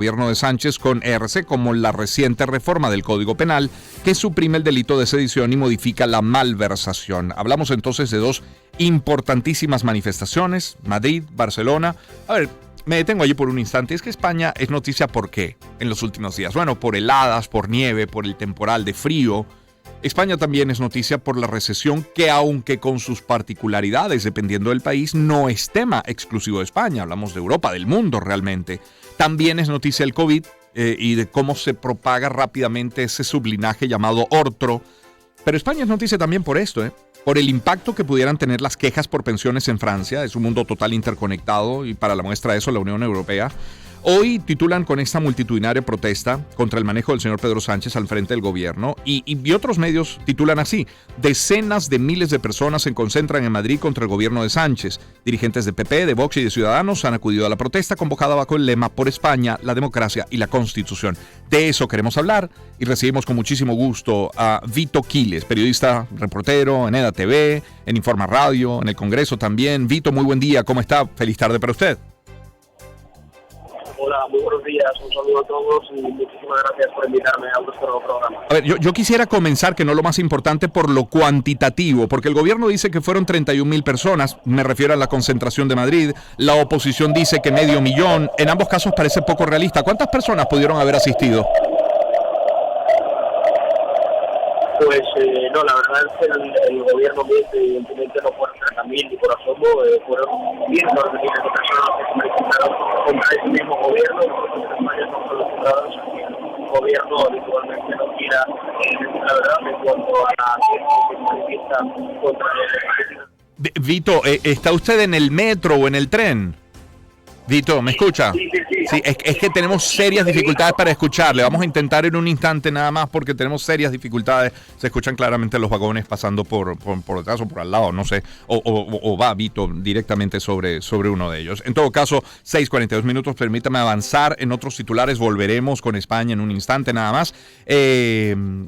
gobierno de Sánchez con ERC, como la reciente reforma del Código Penal que suprime el delito de sedición y modifica la malversación. Hablamos entonces de dos importantísimas manifestaciones, Madrid, Barcelona. A ver, me detengo allí por un instante. Es que España es noticia ¿por qué en los últimos días? Bueno, por heladas, por nieve, por el temporal de frío. España también es noticia por la recesión que, aunque con sus particularidades dependiendo del país, no es tema exclusivo de España. Hablamos de Europa, del mundo realmente. También es noticia el COVID y de cómo se propaga rápidamente ese sublinaje llamado ortro. Pero España es noticia también por esto, por el impacto que pudieran tener las quejas por pensiones en Francia. Es un mundo total interconectado y para la muestra de eso la Unión Europea. Hoy titulan con esta multitudinaria protesta contra el manejo del señor Pedro Sánchez al frente del gobierno y otros medios titulan así: decenas de miles de personas se concentran en Madrid contra el gobierno de Sánchez. Dirigentes de PP, de Vox y de Ciudadanos han acudido a la protesta convocada bajo el lema Por España, la democracia y la Constitución. De eso queremos hablar y recibimos con muchísimo gusto a Vito Quiles, periodista, reportero en EDA TV, en Informa Radio, en el Congreso también. Vito, muy buen día, ¿cómo está? Feliz tarde para usted. Hola, muy buenos días, un saludo a todos y muchísimas gracias por invitarme a vuestro programa. A ver, yo quisiera comenzar, que no lo más importante, por lo cuantitativo, porque el gobierno dice que fueron 31,000 personas, me refiero a la concentración de Madrid, la oposición dice que 500,000, en ambos casos parece poco realista. ¿Cuántas personas pudieron haber asistido? Pues no, la verdad es que el gobierno evidentemente no fueron 30,000 ni por asomo, fueron cientos de miles de personas que se manifestaron contra ese mismo gobierno. Nosotros en España estamos acostumbrados a que el gobierno habitualmente no quiera decir la verdad en cuanto a la gente que se manifiesta contra el... Vito, ¿está usted en el metro o en el tren? Vito, ¿me escucha? Sí. Sí, es que tenemos serias dificultades para escucharle. Vamos a intentar en un instante nada más porque tenemos serias dificultades. Se escuchan claramente los vagones pasando por detrás o por al lado, no sé. O va Vito directamente sobre uno de ellos. En todo caso, 6:42 minutos. Permítame avanzar en otros titulares. Volveremos con España en un instante nada más.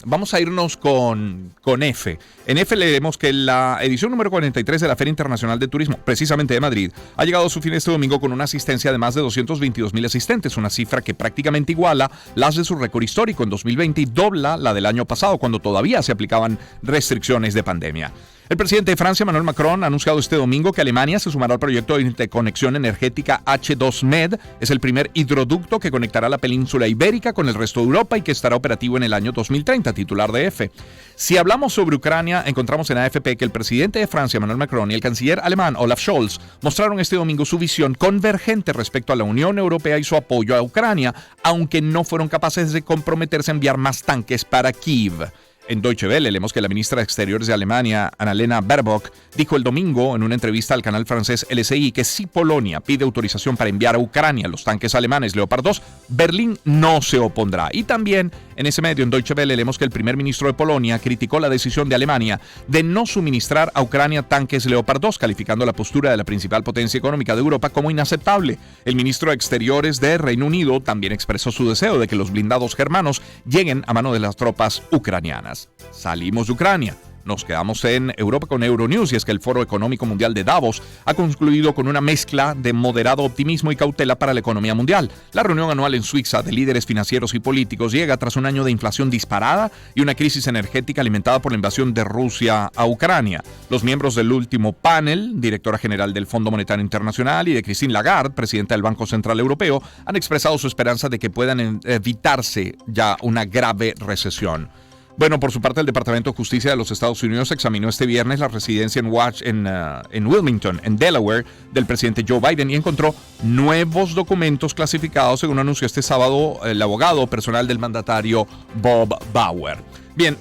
Vamos a irnos con F. En F leemos que la edición número 43 de la Feria Internacional de Turismo, precisamente de Madrid, ha llegado a su fin este domingo con una asistencia de más de 222,000 asistentes, una cifra que prácticamente iguala las de su récord histórico en 2020 y dobla la del año pasado, cuando todavía se aplicaban restricciones de pandemia. El presidente de Francia, Emmanuel Macron, ha anunciado este domingo que Alemania se sumará al proyecto de interconexión energética H2Med. Es el primer hidroducto que conectará la península ibérica con el resto de Europa y que estará operativo en el año 2030, titular de EFE. Si hablamos sobre Ucrania, encontramos en AFP que el presidente de Francia, Emmanuel Macron, y el canciller alemán, Olaf Scholz, mostraron este domingo su visión convergente respecto a la Unión Europea y su apoyo a Ucrania, aunque no fueron capaces de comprometerse a enviar más tanques para Kiev. En Deutsche Welle leemos que la ministra de Exteriores de Alemania, Annalena Baerbock, dijo el domingo en una entrevista al canal francés LCI que si Polonia pide autorización para enviar a Ucrania los tanques alemanes Leopard 2, Berlín no se opondrá. Y también en ese medio, en Deutsche Welle, leemos que el primer ministro de Polonia criticó la decisión de Alemania de no suministrar a Ucrania tanques Leopard 2, calificando la postura de la principal potencia económica de Europa como inaceptable. El ministro de Exteriores de Reino Unido también expresó su deseo de que los blindados germanos lleguen a mano de las tropas ucranianas. Salimos de Ucrania. Nos quedamos en Europa con Euronews y es que el Foro Económico Mundial de Davos ha concluido con una mezcla de moderado optimismo y cautela para la economía mundial. La reunión anual en Suiza de líderes financieros y políticos llega tras un año de inflación disparada y una crisis energética alimentada por la invasión de Rusia a Ucrania. Los miembros del último panel, directora general del Fondo Monetario Internacional, y de Christine Lagarde, presidenta del Banco Central Europeo, han expresado su esperanza de que puedan evitarse ya una grave recesión. Bueno, por su parte, el Departamento de Justicia de los Estados Unidos examinó este viernes la residencia en Wilmington, en Delaware, del presidente Joe Biden y encontró nuevos documentos clasificados, según anunció este sábado el abogado personal del mandatario Bob Bauer. Bien,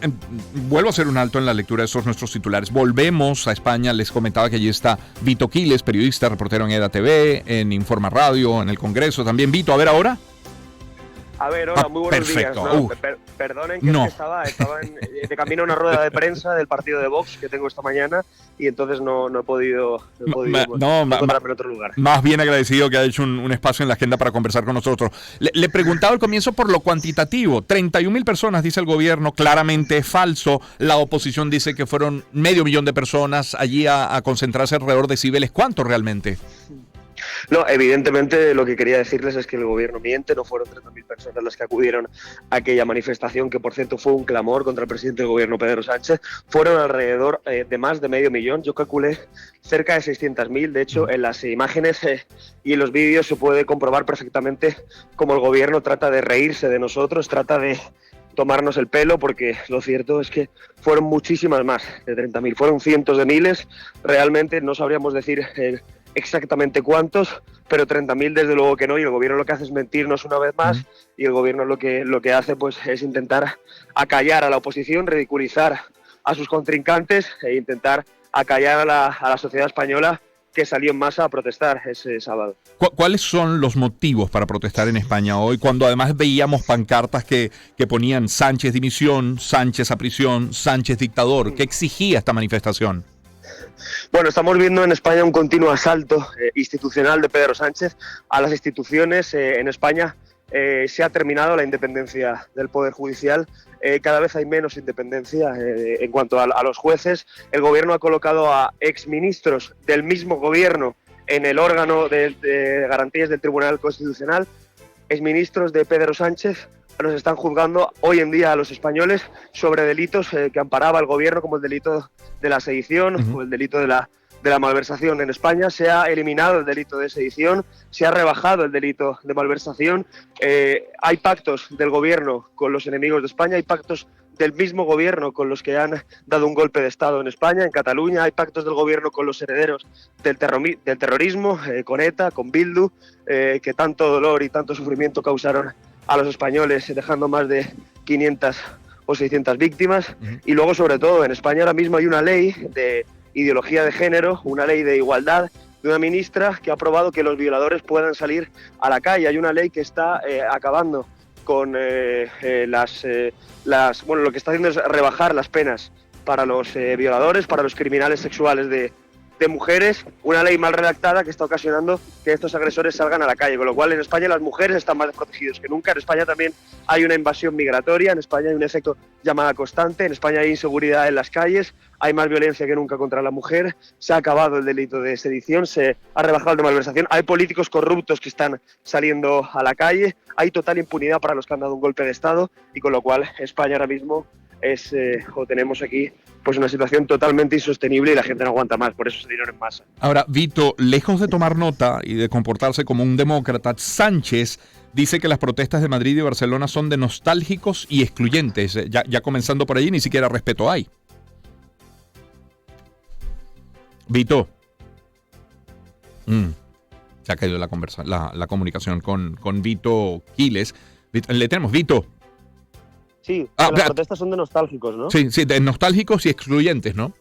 vuelvo a hacer un alto en la lectura de estos nuestros titulares. Volvemos a España. Les comentaba que allí está Vito Quiles, periodista, reportero en EDA TV, en Informa Radio, en el Congreso también. Vito, a ver ahora. A ver, hola, muy buenos perfecto. días. No, perdonen que no. Estaba de camino a una rueda de prensa del partido de Vox que tengo esta mañana y entonces no he podido encontrarme en otro lugar. Más bien agradecido que ha hecho un espacio en la agenda para conversar con nosotros. Le preguntaba al comienzo por lo cuantitativo. 31,000 personas, dice el gobierno, claramente es falso. La oposición dice que fueron 500,000 de personas allí a concentrarse alrededor de Cibeles. ¿Cuánto realmente? No, evidentemente lo que quería decirles es que el gobierno miente, no fueron 30.000 personas las que acudieron a aquella manifestación, que por cierto fue un clamor contra el presidente del gobierno Pedro Sánchez, fueron alrededor de más de medio millón, yo calculé cerca de 600.000, de hecho en las imágenes y en los vídeos se puede comprobar perfectamente cómo el gobierno trata de reírse de nosotros, trata de tomarnos el pelo, porque lo cierto es que fueron muchísimas más de 30.000, fueron cientos de miles, realmente no sabríamos decir exactamente cuántos, pero 30.000 desde luego que no, y el gobierno lo que hace es mentirnos una vez más, y el gobierno lo que hace pues es intentar acallar a la oposición, ridiculizar a sus contrincantes e intentar acallar a la sociedad española, que salió en masa a protestar ese sábado. ¿Cuáles son los motivos para protestar en España hoy, cuando además veíamos pancartas que ponían Sánchez dimisión, Sánchez a prisión, Sánchez dictador? ¿Qué exigía esta manifestación? Bueno, estamos viendo en España un continuo asalto institucional de Pedro Sánchez a las instituciones. En España se ha terminado la independencia del Poder Judicial, cada vez hay menos independencia en cuanto a los jueces. El gobierno ha colocado a exministros del mismo gobierno en el órgano de garantías del Tribunal Constitucional. Exministros de Pedro Sánchez nos están juzgando hoy en día a los españoles sobre delitos que amparaba el gobierno, como el delito de la sedición o el delito de la malversación. En España se ha eliminado el delito de sedición, se ha rebajado el delito de malversación. Hay pactos del gobierno con los enemigos de España, hay pactos del mismo gobierno con los que han dado un golpe de Estado en España, en Cataluña. Hay pactos del gobierno con los herederos del terrorismo, con ETA, con Bildu, que tanto dolor y tanto sufrimiento causaron a los españoles, dejando más de 500 o 600 víctimas. Y luego, sobre todo, en España ahora mismo hay una ley de ideología de género, una ley de igualdad, de una ministra que ha aprobado que los violadores puedan salir a la calle. Hay una ley que está acabando con lo que está haciendo es rebajar las penas para los violadores, para los criminales sexuales de mujeres, una ley mal redactada que está ocasionando que estos agresores salgan a la calle, con lo cual en España las mujeres están más desprotegidas que nunca. En España también hay una invasión migratoria, en España hay un efecto llamada constante, en España hay inseguridad en las calles, hay más violencia que nunca contra la mujer, se ha acabado el delito de sedición, se ha rebajado el de malversación, hay políticos corruptos que están saliendo a la calle, hay total impunidad para los que han dado un golpe de Estado, y con lo cual España ahora mismo tenemos aquí pues una situación totalmente insostenible y la gente no aguanta más, por eso se dieron en masa. Ahora, Vito, lejos de tomar nota y de comportarse como un demócrata, Sánchez dice que las protestas de Madrid y Barcelona son de nostálgicos y excluyentes. Ya comenzando por allí, ni siquiera respeto hay. Vito. Se ha caído la comunicación con Vito Quiles. Le tenemos, Vito. Sí, las protestas son de nostálgicos, ¿no? Sí, de nostálgicos y excluyentes, ¿no?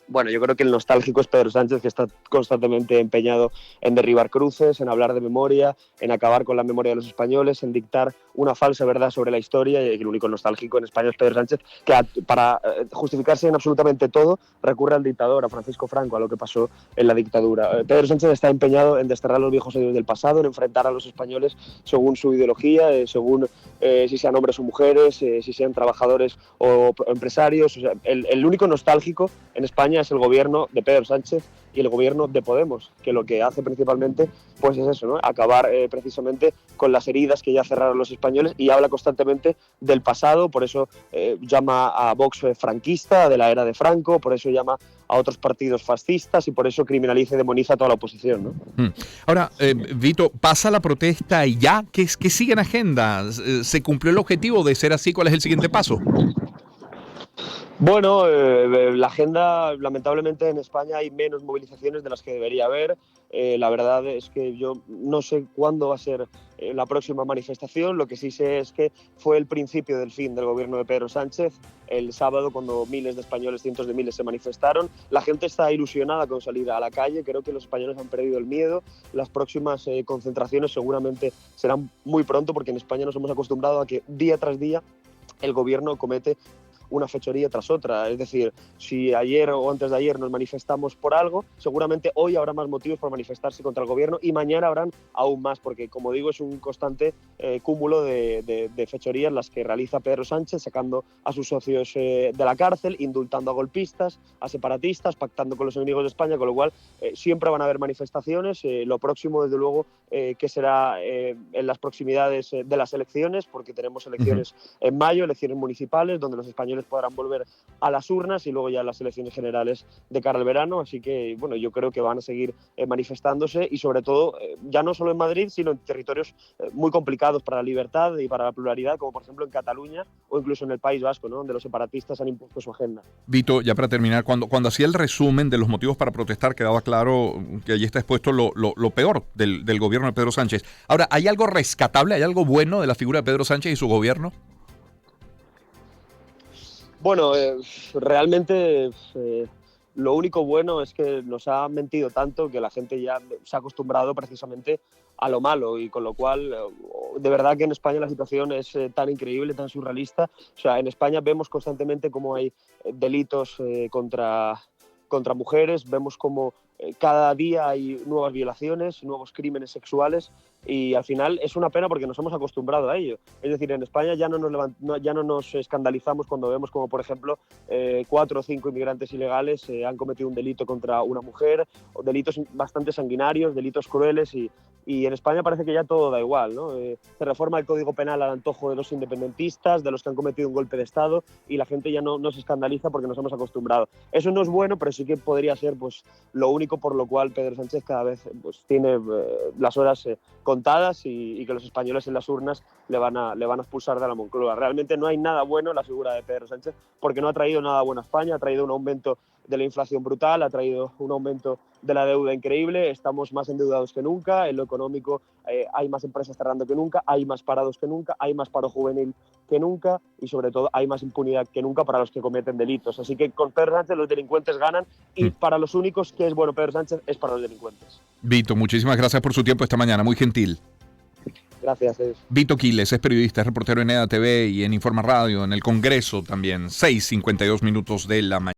Bueno, yo creo que el nostálgico es Pedro Sánchez, que está constantemente empeñado en derribar cruces, en hablar de memoria, en acabar con la memoria de los españoles, en dictar una falsa verdad sobre la historia, y el único nostálgico en España es Pedro Sánchez, que para justificarse en absolutamente todo recurre al dictador, a Francisco Franco, a lo que pasó en la dictadura. Pedro Sánchez está empeñado en desterrar los viejos odios del pasado, en enfrentar a los españoles según su ideología, según si sean hombres o mujeres, si sean trabajadores o empresarios. O sea, el único nostálgico en España es el gobierno de Pedro Sánchez y el gobierno de Podemos, que lo que hace principalmente pues es eso, ¿no? Acabar precisamente con las heridas que ya cerraron los españoles, y habla constantemente del pasado. Por eso llama a Vox franquista, de la era de Franco, por eso llama a otros partidos fascistas y por eso criminaliza y demoniza a toda la oposición, ¿no? Ahora, Vito, pasa la protesta y ya, ¿qué sigue en agenda? ¿Se cumplió el objetivo de ser así? ¿Cuál es el siguiente paso? Bueno, la agenda, lamentablemente en España hay menos movilizaciones de las que debería haber. La verdad es que yo no sé cuándo va a ser la próxima manifestación. Lo que sí sé es que fue el principio del fin del gobierno de Pedro Sánchez. El sábado, cuando miles de españoles, cientos de miles se manifestaron, la gente está ilusionada con salir a la calle. Creo que los españoles han perdido el miedo. Las próximas concentraciones seguramente serán muy pronto, porque en España nos hemos acostumbrado a que día tras día el gobierno comete una fechoría tras otra. Es decir, si ayer o antes de ayer nos manifestamos por algo, seguramente hoy habrá más motivos por manifestarse contra el gobierno y mañana habrán aún más, porque como digo, es un constante cúmulo de fechorías las que realiza Pedro Sánchez, sacando a sus socios de la cárcel, indultando a golpistas, a separatistas, pactando con los enemigos de España, con lo cual siempre van a haber manifestaciones. Lo próximo, desde luego, que será en las proximidades de las elecciones, porque tenemos elecciones en mayo, elecciones municipales, donde los españoles podrán volver a las urnas y luego ya las elecciones generales de cara al verano. Así que, bueno, yo creo que van a seguir manifestándose y sobre todo, ya no solo en Madrid, sino en territorios muy complicados para la libertad y para la pluralidad, como por ejemplo en Cataluña o incluso en el País Vasco, ¿no?, donde los separatistas han impuesto su agenda. Vito, ya para terminar, cuando hacía el resumen de los motivos para protestar, quedaba claro que allí está expuesto lo peor del gobierno de Pedro Sánchez. Ahora, ¿hay algo rescatable, hay algo bueno de la figura de Pedro Sánchez y su gobierno? Bueno, realmente lo único bueno es que nos ha mentido tanto que la gente ya se ha acostumbrado precisamente a lo malo, y con lo cual de verdad que en España la situación es tan increíble, tan surrealista. O sea, en España vemos constantemente cómo hay delitos contra mujeres, vemos cómo cada día hay nuevas violaciones, nuevos crímenes sexuales, y al final es una pena porque nos hemos acostumbrado a ello. Es decir, en España ya no nos escandalizamos cuando vemos como, por ejemplo, 4 o 5 inmigrantes ilegales han cometido un delito contra una mujer, o delitos bastante sanguinarios, delitos crueles, y en España parece que ya todo da igual, ¿no? Se reforma el Código Penal al antojo de los independentistas, de los que han cometido un golpe de Estado, y la gente ya no se escandaliza porque nos hemos acostumbrado. Eso no es bueno, pero sí que podría ser pues lo único por lo cual Pedro Sánchez cada vez pues tiene las horas contadas, y que los españoles en las urnas le van a expulsar de la Moncloa. Realmente no hay nada bueno en la figura de Pedro Sánchez, porque no ha traído nada bueno a España. Ha traído un aumento de la inflación brutal, ha traído un aumento de la deuda increíble, estamos más endeudados que nunca, en lo económico hay más empresas cerrando que nunca, hay más parados que nunca, hay más paro juvenil que nunca, y sobre todo hay más impunidad que nunca para los que cometen delitos. Así que con Pedro Sánchez los delincuentes ganan, y para los únicos que es bueno Pedro Sánchez es para los delincuentes. Vito, muchísimas gracias por su tiempo esta mañana, muy gentil. Gracias. Vito Quiles es periodista, es reportero en EDA TV y en Informa Radio, en el Congreso también, 6:52 de la mañana.